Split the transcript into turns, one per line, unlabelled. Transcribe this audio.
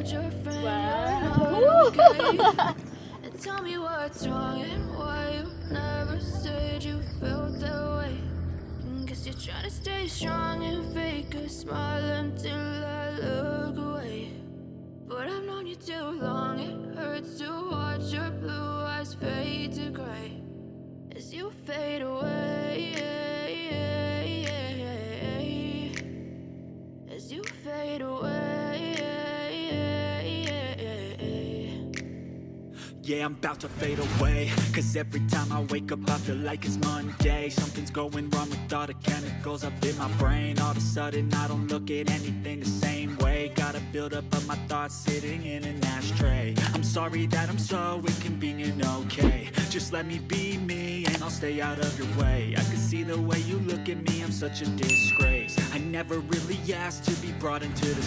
told your friend
ว้า
you're
ว
not okay. And tell me what's wrong and why you never said you felt that way. Guess you're trying to stay strong and fake a smile until I look away. But I've known you too long, it hurts to watch your blue eyes fade to gray as you fade away. As you fade away.
Yeah, I'm about to fade away. Cause every time I wake up, I feel like it's Monday. Something's going wrong with all the chemicals up in my brain. All of a sudden, I don't look at anything the same way. Got a buildup of my thoughts sitting in an ashtray. I'm sorry that I'm so inconvenient, okay. Just let me be me and I'll stay out of your way. I can see the way you look at me, I'm such a disgrace. I never really asked to be brought into this